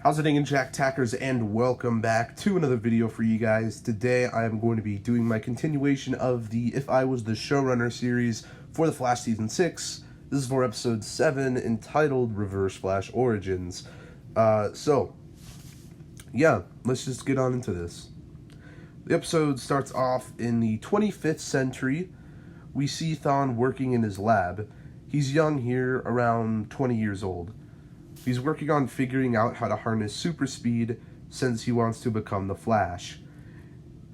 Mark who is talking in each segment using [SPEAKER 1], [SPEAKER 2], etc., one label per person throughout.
[SPEAKER 1] How's it going, Jack Tackers, and welcome back to another video for you guys. Today I am going to be doing my continuation of the If I Was the Showrunner series for The Flash Season 6. This is for episode 7, entitled Reverse Flash Origins. Yeah, let's just get on into this. The episode starts off in the 25th century. We see Thawne working in his lab. He's young here, around 20 years old. He's working on figuring out how to harness super speed since he wants to become the Flash.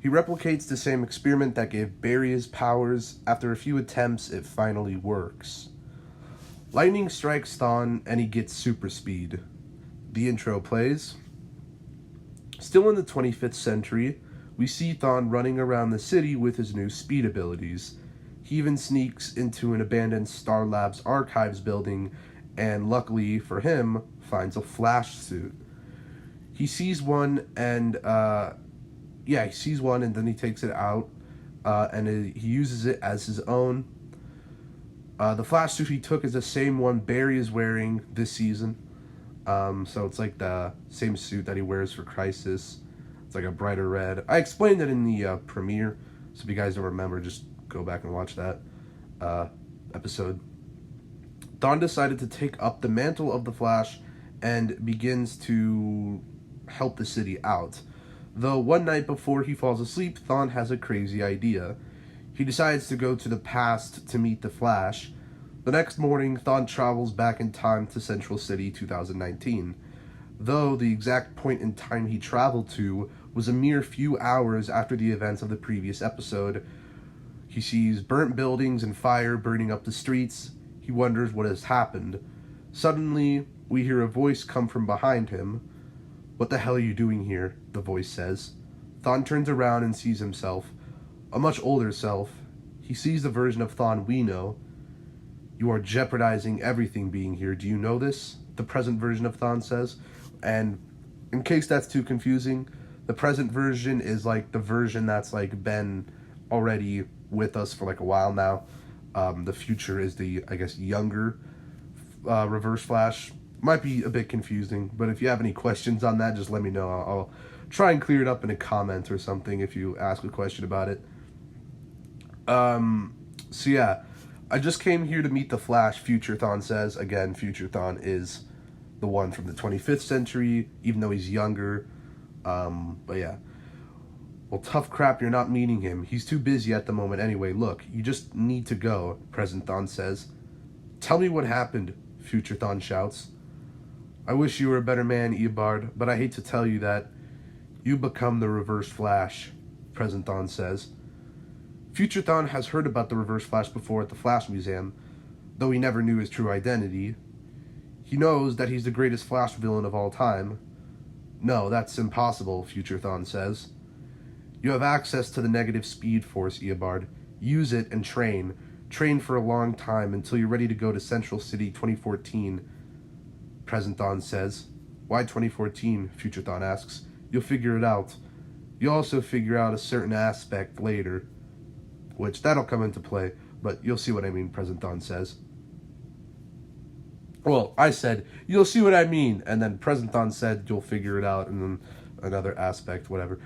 [SPEAKER 1] He replicates the same experiment that gave Barry his powers. After a few attempts, it finally works. Lightning strikes Thawne and he gets super speed. The intro plays. Still in the 25th century, we see Thawne running around the city with his new speed abilities. He even sneaks into an abandoned Star Labs archives building and, luckily for him, finds a Flash suit. He sees one and then he takes it out and he uses it as his own. The Flash suit he took is the same one Barry is wearing this season. So it's like the same suit that he wears for Crisis. It's like a brighter red. I explained it in the premiere, so if you guys don't remember, just go back and watch that episode. Thawne decided to take up the mantle of the Flash and begins to help the city out. Though one night before he falls asleep, Thawne has a crazy idea. He decides to go to the past to meet the Flash. The next morning, Thawne travels back in time to Central City 2019. Though the exact point in time he traveled to was a mere few hours after the events of the previous episode. He sees burnt buildings and fire burning up the streets. He wonders what has happened. Suddenly, we hear a voice come from behind him. "What the hell are you doing here?" the voice says. Thawne turns around and sees himself, a much older self. He sees the version of Thawne we know. "You are jeopardizing everything being here. Do you know this?" the present version of Thawne says. And in case that's too confusing, the present version is like the version that's like been already with us for like a while now. The future is the, I guess, younger Reverse Flash. Might be a bit confusing, but if you have any questions on that, just let me know. I'll try and clear it up in a comment or something if you ask a question about it. So yeah, I just came here to meet the Flash, Future Thawne says. Again, Future Thawne is the one from the 25th century, even though he's younger. But yeah. "Well, tough crap, you're not meeting him. He's too busy at the moment anyway. Look, you just need to go," Present Thawne says. "Tell me what happened," Future Thawne shouts. "I wish you were a better man, Eobard, but I hate to tell you that. You become the Reverse Flash," Present Thawne says. Future Thawne has heard about the Reverse Flash before at the Flash Museum, though he never knew his true identity. He knows that he's the greatest Flash villain of all time. "No, that's impossible," Future Thawne says. "You have access to the negative speed force, Eobard. Use it and train. Train for a long time until you're ready to go to Central City 2014, Present Thawne says. "Why 2014, Future Thawne asks. "You'll figure it out. You'll also figure out a certain aspect later, which that'll come into play, but you'll see what I mean," Present Thawne says. Well, I said, "You'll see what I mean," and then Present Thawne said, "You'll figure it out," and then another aspect, whatever.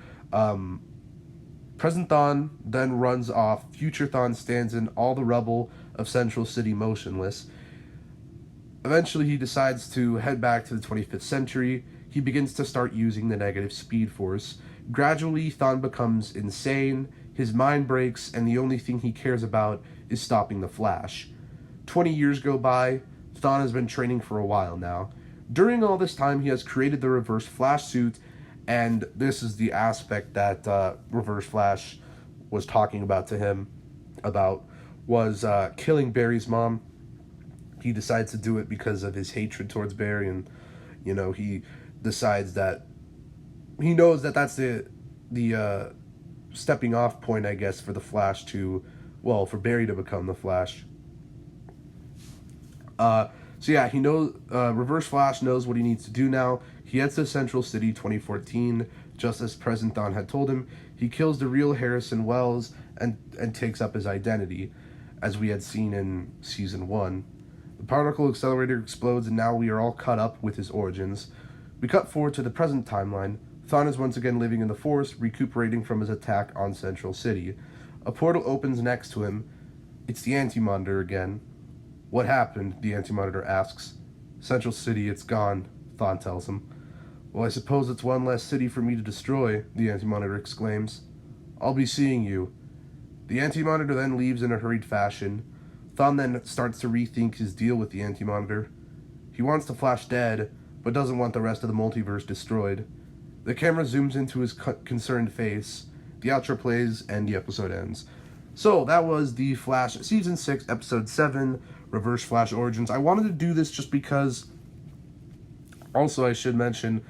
[SPEAKER 1] Present Thawne then runs off. Future Thawne stands in all the rubble of Central City motionless. Eventually, he decides to head back to the 25th century. He begins to start using the negative speed force. Gradually, Thawne becomes insane. His mind breaks, and the only thing he cares about is stopping the Flash. 20 years go by. Thawne has been training for a while now. During all this time, he has created the Reverse Flash suit, and this is the aspect that Reverse Flash was talking about to him about, was killing Barry's mom. He decides to do it because of his hatred towards Barry, and, you know, he decides that he knows that that's the stepping off point, I guess, for the Flash to, well, for Barry to become the Flash. So yeah, he knows, Reverse Flash knows what he needs to do now. He heads to Central City 2014, just as Present Thawne had told him. He kills the real Harrison Wells and takes up his identity, as we had seen in Season 1. The particle accelerator explodes, and now we are all caught up with his origins. We cut forward to the present timeline. Thawne is once again living in the forest, recuperating from his attack on Central City. A portal opens next to him. It's the Anti-Monitor again. What happened? The Anti-Monitor asks. Central City, it's gone, Thawne tells him. Well, I suppose it's one less city for me to destroy, the Anti-Monitor exclaims. I'll be seeing you. The Anti-Monitor then leaves in a hurried fashion. Thawne then starts to rethink his deal with the Anti-Monitor. He wants to Flash dead, but doesn't want the rest of the multiverse destroyed. The camera zooms into his concerned face. The outro plays, and the episode ends. So, that was the Flash Season 6, Episode 7, Reverse Flash Origins. I wanted to do this just because, also I should mention,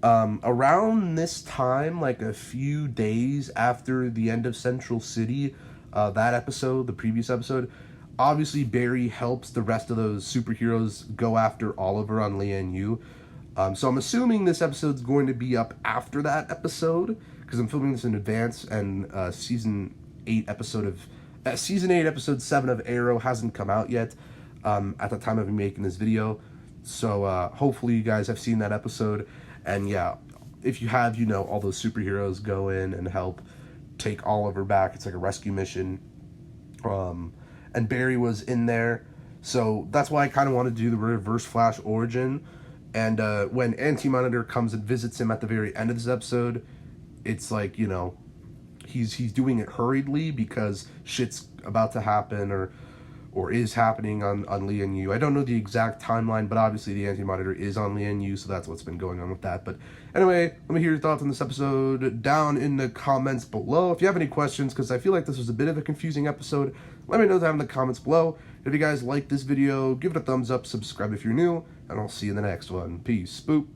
[SPEAKER 1] around this time, like a few days after the end of Central City, that episode, the previous episode, obviously Barry helps the rest of those superheroes go after Oliver on Lian Yu. So I'm assuming this episode's going to be up after that episode, because I'm filming this in advance, and Season 8, Episode 7 of Arrow hasn't come out yet at the time of me making this video. So hopefully you guys have seen that episode. And yeah, if you have, you know, all those superheroes go in and help take Oliver back. It's like a rescue mission. And Barry was in there. So that's why I kind of wanted to do the Reverse Flash origin. And when Anti-Monitor comes and visits him at the very end of this episode, it's like, you know, he's doing it hurriedly because shit's about to happen or is happening on Lian Yu. I don't know the exact timeline, but obviously the Anti-Monitor is on Lian Yu, so that's what's been going on with that. But anyway, let me hear your thoughts on this episode down in the comments below. If you have any questions, because I feel like this was a bit of a confusing episode, let me know down in the comments below. If you guys like this video, give it a thumbs up, subscribe if you're new, and I'll see you in the next one. Peace. Boop.